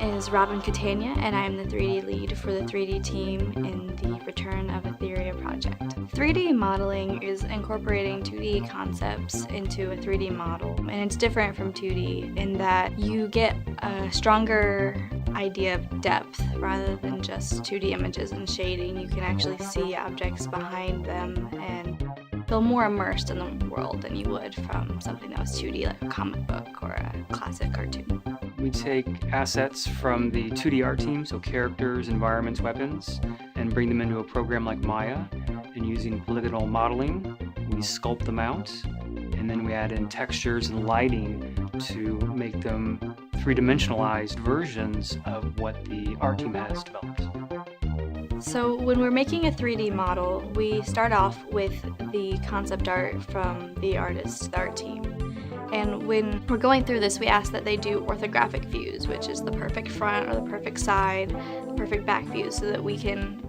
is Robin Catania, and I am the 3D lead for the 3D team in the Return of Aetheria project. 3D modeling is incorporating 2D concepts into a 3D model, and it's different from 2D in that you get a stronger idea of depth rather than just 2D images and shading. You can actually see objects behind them and feel more immersed in the world than you would from something that was 2D, like a comic book or a classic cartoon. We take assets from the 2D art team, so characters, environments, weapons, and bring them into a program like Maya. And using polygonal modeling, we sculpt them out, and then we add in textures and lighting to make them three-dimensionalized versions of what the art team has developed. So when we're making a 3D model, we start off with the concept art from the artist, the art team. And when we're going through this, we ask that they do orthographic views, which is the perfect front or the perfect side, the perfect back view, so that we can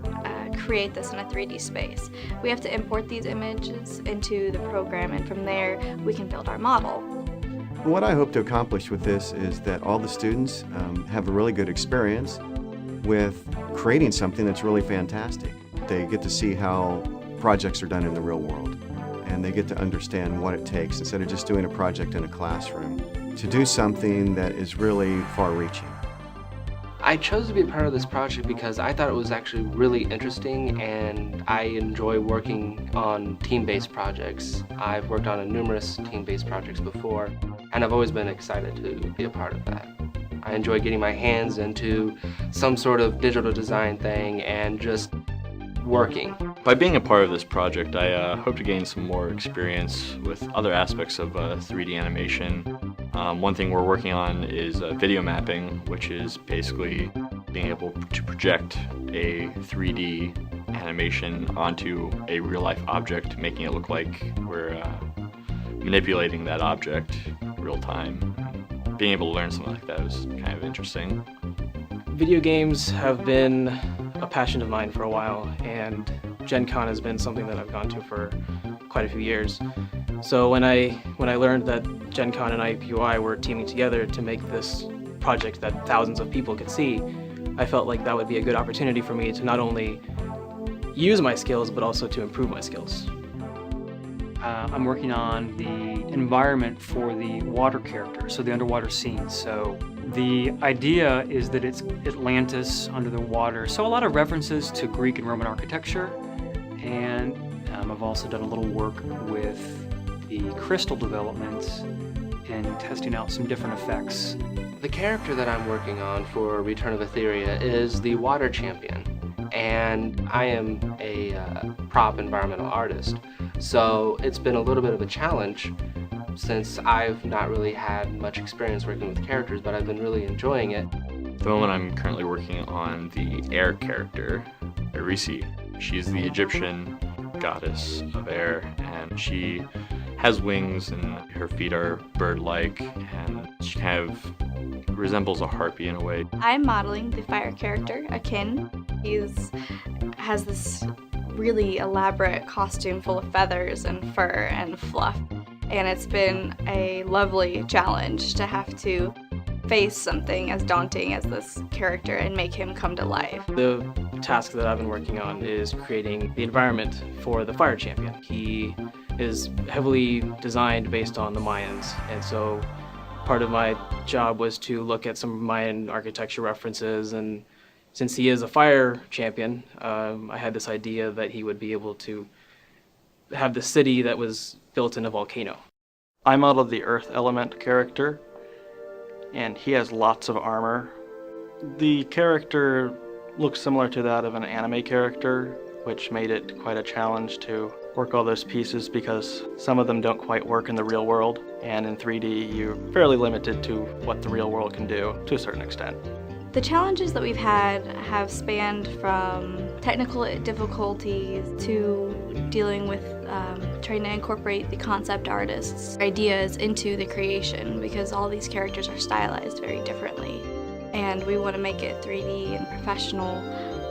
create this in a 3D space. We have to import these images into the program, and from there we can build our model. What I hope to accomplish with this is that all the students have a really good experience with creating something that's really fantastic. They get to see how projects are done in the real world, and they get to understand what it takes, instead of just doing a project in a classroom, to do something that is really far-reaching. I chose to be a part of this project because I thought it was actually really interesting, and I enjoy working on team-based projects. I've worked on numerous team-based projects before, and I've always been excited to be a part of that. I enjoy getting my hands into some sort of digital design thing and just working. By being a part of this project, I hope to gain some more experience with other aspects of 3D animation. One thing we're working on is video mapping, which is basically being able to project a 3D animation onto a real-life object, making it look like we're manipulating that object real time. Being able to learn something like that was kind of interesting. Video games have been a passion of mine for a while, and Gen Con has been something that I've gone to for quite a few years. So when I learned that Gen Con and IUPUI were teaming together to make this project that thousands of people could see, I felt like that would be a good opportunity for me to not only use my skills, but also to improve my skills. I'm working on the environment for the water character, so the underwater scene. So the idea is that it's Atlantis under the water. So a lot of references to Greek and Roman architecture. And I've also done a little work with the crystal development and testing out some different effects. The character that I'm working on for Return of Aetheria is the water champion, and I am a prop environmental artist. So it's been a little bit of a challenge since I've not really had much experience working with characters, but I've been really enjoying it. At the moment I'm currently working on the air character, Aetheria. She's the Egyptian goddess of air, and she has wings and her feet are bird-like, and she kind of resembles a harpy in a way. I'm modeling the fire character, Akin. He has this really elaborate costume full of feathers and fur and fluff, and it's been a lovely challenge to have to face something as daunting as this character and make him come to life. The task that I've been working on is creating the environment for the fire champion. He is heavily designed based on the Mayans, and so part of my job was to look at some Mayan architecture references, and since he is a fire champion, I had this idea that he would be able to have the city that was built in a volcano. I modeled the earth element character, and he has lots of armor. The character looks similar to that of an anime character, which made it quite a challenge to work all those pieces because some of them don't quite work in the real world, and in 3D you're fairly limited to what the real world can do to a certain extent. The challenges that we've had have spanned from technical difficulties to dealing with trying to incorporate the concept artists' ideas into the creation, because all these characters are stylized very differently. And we want to make it 3D and professional,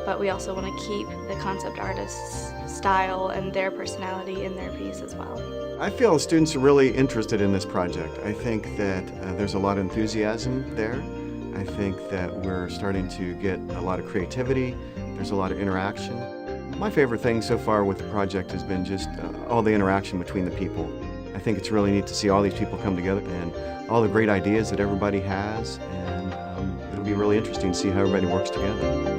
but we also want to keep the concept artists' style and their personality in their piece as well. I feel the students are really interested in this project. I think that there's a lot of enthusiasm there. I think that we're starting to get a lot of creativity. There's a lot of interaction. My favorite thing so far with the project has been just all the interaction between the people. I think it's really neat to see all these people come together and all the great ideas that everybody has, and it'll be really interesting to see how everybody works together.